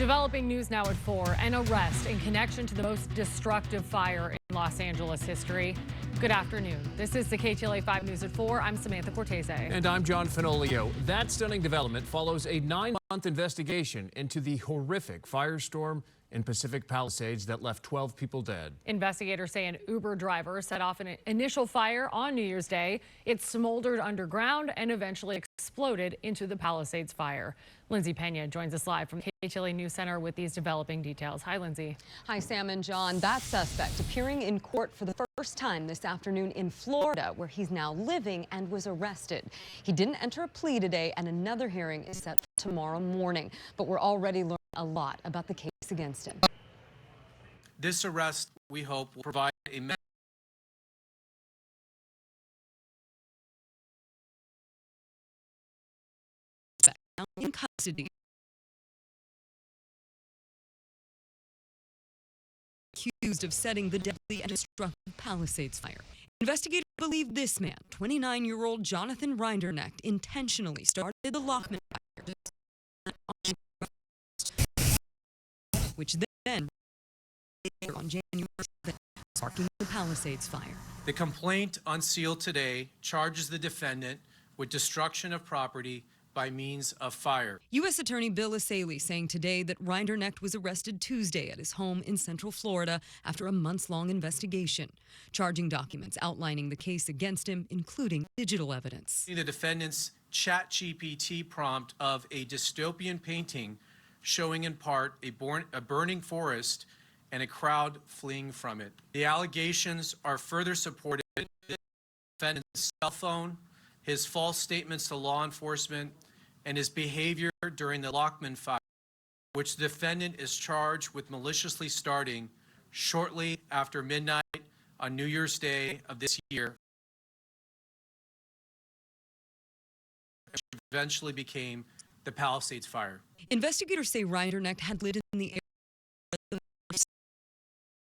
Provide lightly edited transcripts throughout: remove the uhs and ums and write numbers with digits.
Developing news now at 4, an arrest in connection to the most destructive fire in Los Angeles history. Good afternoon. This is the KTLA 5 News at 4. I'm Samantha Cortese. And I'm John Fenolio. That stunning development follows a 9-month investigation into the horrific firestorm in Pacific Palisades that left 12 people dead. Investigators say an Uber driver set off an initial fire on New Year's Day. It smoldered underground and eventually exploded into the Palisades fire. Lindsay Pena joins us live from KTLA News Center with these developing details. Hi, Lindsay. Hi, Sam and John. That suspect appearing in court for the first time this afternoon in Florida, where he's now living and was arrested. He didn't enter a plea today, and another hearing is set for tomorrow morning. But we're already learning a lot about the case against him. This arrest, we hope, will provide a in custody. Accused of setting the deadly and destructive Palisades fire. Investigators believe this man, 29-year-old Jonathan Rinderknecht, intentionally started the Lockman fire, which then on January 7th, sparking the Palisades fire. The complaint unsealed today charges the defendant with destruction of property by means of fire. U.S. Attorney Bill Asaley saying today that Rinderknecht was arrested Tuesday at his home in Central Florida after a months-long investigation. Charging documents outlining the case against him, including digital evidence. The defendant's ChatGPT prompt of a dystopian painting showing in part a burning forest and a crowd fleeing from it. The allegations are further supported by the defendant's cell phone, his false statements to law enforcement, and his behavior during the Lockman fire, which the defendant is charged with maliciously starting shortly after midnight on New Year's Day of this year, which eventually became the Palisades fire. Investigators say Rinderknecht had lived in the area,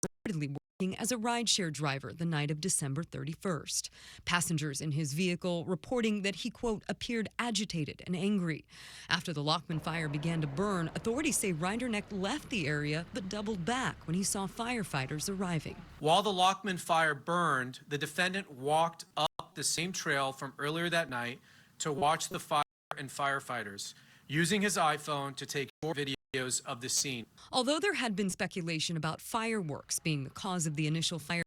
reportedly working as a rideshare driver the night of December 31st. Passengers in his vehicle reporting that he, quote, appeared agitated and angry. After the Lockman fire began to burn, authorities say Rinderknecht left the area but doubled back when he saw firefighters arriving. While the Lockman fire burned, the defendant walked up the same trail from earlier that night to watch the fire and firefighters, using his iPhone to take more videos of the scene. Although there had been speculation about fireworks being the cause of the initial fire,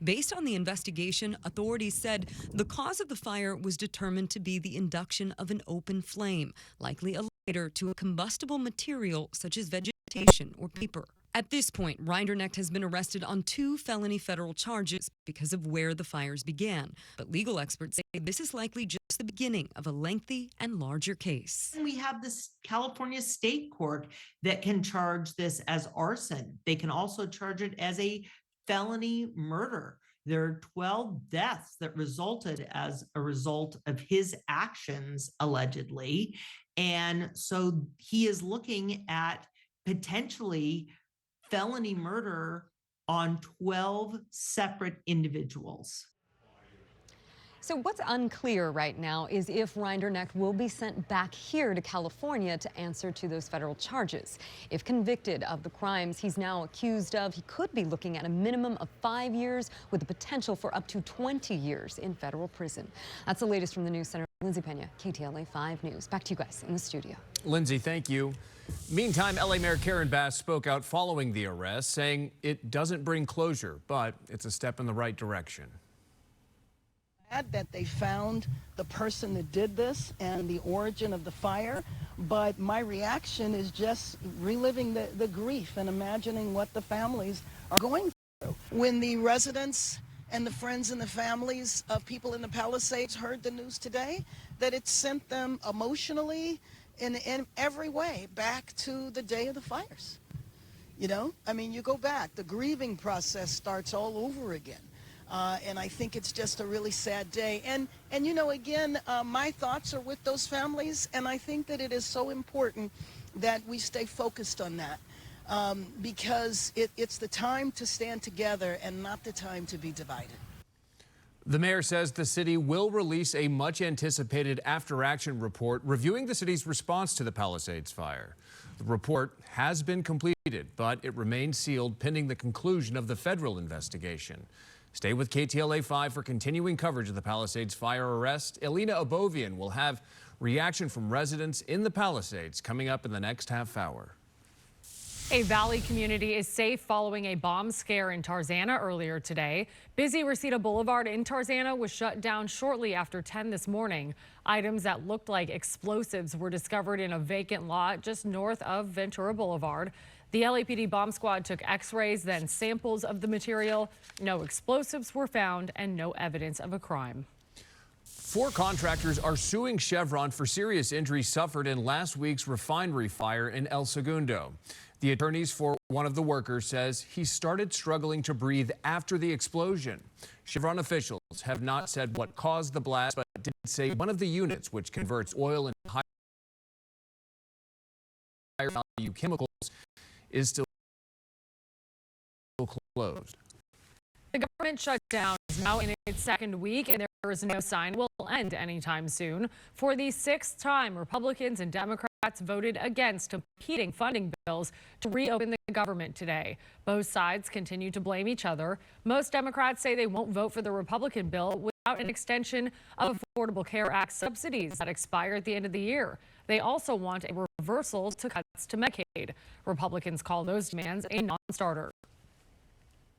based on the investigation, authorities said the cause of the fire was determined to be the induction of an open flame, likely a lighter to a combustible material such as vegetation or paper. At this point, Rinderknecht has been arrested on 2 felony federal charges because of where the fires began. But legal experts say this is likely just the beginning of a lengthy and larger case. We have this California state court that can charge this as arson. They can also charge it as a felony murder. There are 12 deaths that resulted as a result of his actions, allegedly. And so he is looking at potentially felony murder on 12 separate individuals. So what's unclear right now is if Rinderknecht will be sent back here to California to answer to those federal charges. If convicted of the crimes he's now accused of, he could be looking at a minimum of 5 years with the potential for up to 20 years in federal prison. That's the latest from the News Center. Lindsay Pena, KTLA 5 News. Back to you guys in the studio. Lindsay, thank you. Meantime, LA Mayor Karen Bass spoke out following the arrest, saying it doesn't bring closure, but it's a step in the right direction. That they found the person that did this and the origin of the fire, but my reaction is just reliving the grief and imagining what the families are going through. When the residents and the friends and the families of people in the Palisades heard the news today, that it sent them emotionally in every way back to the day of the fires. You know, I mean, you go back, the grieving process starts all over again. And I think it's just a really sad day. And you know, again, my thoughts are with those families, and I think that it is so important that we stay focused on that because it's the time to stand together and not the time to be divided. The mayor says the city will release a much-anticipated after-action report reviewing the city's response to the Palisades fire. The report has been completed, but it remains sealed pending the conclusion of the federal investigation. Stay with KTLA 5 for continuing coverage of the Palisades fire arrest. Elena Abovian will have reaction from residents in the Palisades coming up in the next half hour. A Valley community is safe following a bomb scare in Tarzana earlier today. Busy Reseda Boulevard in Tarzana was shut down shortly after 10 this morning. Items that looked like explosives were discovered in a vacant lot just north of Ventura Boulevard. The LAPD bomb squad took x-rays, then samples of the material. No explosives were found and no evidence of a crime. 4 contractors are suing Chevron for serious injuries suffered in last week's refinery fire in El Segundo. The attorneys for one of the workers says he started struggling to breathe after the explosion. Chevron officials have not said what caused the blast, but did say one of the units, which converts oil into higher value chemicals, is still closed. The government shutdown is now in its second week, and there is no sign it will end anytime soon. For the 6th time, Republicans and Democrats voted against competing funding bills to reopen the government today. Both sides continue to blame each other. Most Democrats say they won't vote for the Republican bill without an extension of Affordable Care Act subsidies that expire at the end of the year. They also want a reversal to cuts to Medicaid. Republicans call those demands a non-starter.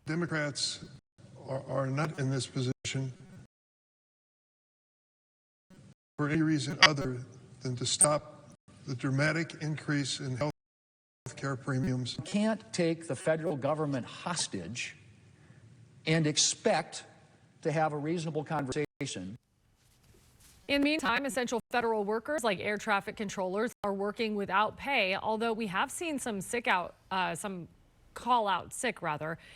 Democrats are not in this position for any reason other than to stop the dramatic increase in health care premiums. You can't take the federal government hostage and expect to have a reasonable conversation. In the meantime, essential federal workers like air traffic controllers are working without pay, although we have seen some call out sick.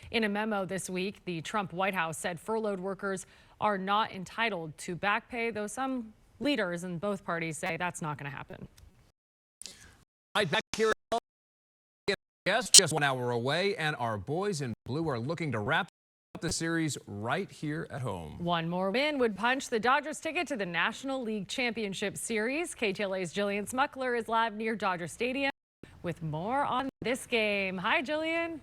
In a memo this week, the Trump White House said furloughed workers are not entitled to back pay, though some leaders in both parties say that's not going to happen. Right back here, yes, just 1 hour away, and our boys in blue are looking to wrap up the series right here at home. One more win would punch the Dodgers ticket to the National League Championship Series. KTLA's Jillian Smuckler is live near Dodger Stadium with more on this game. Hi, Jillian.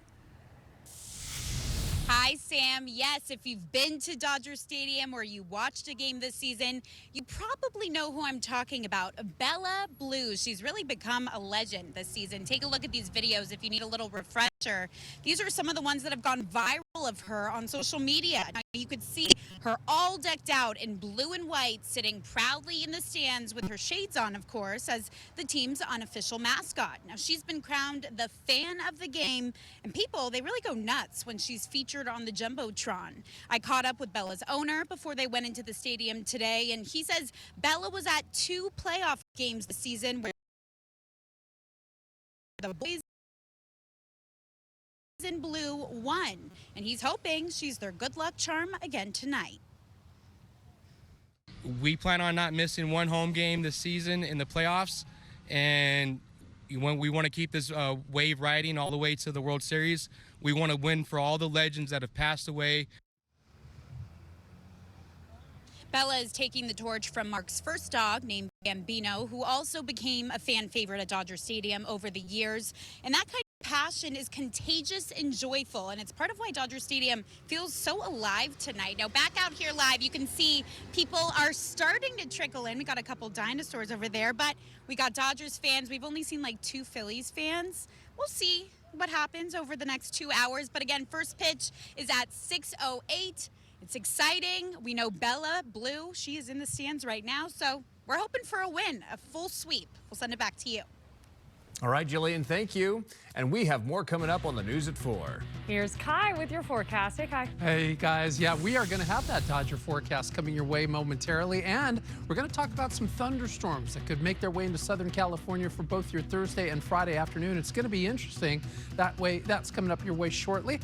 Hi, Sam. Yes, if you've been to Dodger Stadium or you watched a game this season, you probably know who I'm talking about, Bella Blue. She's really become a legend this season. Take a look at these videos if you need a little refresher. These are some of the ones that have gone viral of her on social media. Now, you could see her all decked out in blue and white, sitting proudly in the stands with her shades on, of course, as the team's unofficial mascot. Now, she's been crowned the fan of the game, and people, they really go nuts when she's featured on the Jumbotron. I caught up with Bella's owner before they went into the stadium today, and he says Bella was at 2 playoff games this season where the boys in blue won, and he's hoping she's their good luck charm again tonight. We plan on not missing one home game this season in the playoffs, and we want to keep this wave riding all the way to the World Series. We want to win for all the legends that have passed away. Bella is taking the torch from Mark's first dog, named Bambino, who also became a fan favorite at Dodger Stadium over the years. And that kind of passion is contagious and joyful, and it's part of why Dodger Stadium feels so alive tonight. Now, back out here live, you can see people are starting to trickle in. We got a couple dinosaurs over there, but we got Dodgers fans. We've only seen like 2 Phillies fans. We'll see what happens over the next 2 hours. But again, first pitch is at 6:08. It's exciting. We know Bella Blue, she is in the stands right now, so we're hoping for a win, a full sweep. We'll send it back to you. All right, Jillian, thank you. And we have more coming up on the news at 4. Here's Kai with your forecast. Hey, Kai. Hey, guys. Yeah, we are going to have that Dodger forecast coming your way momentarily. And we're going to talk about some thunderstorms that could make their way into Southern California for both your Thursday and Friday afternoon. It's going to be interesting. That way, that's coming up your way shortly.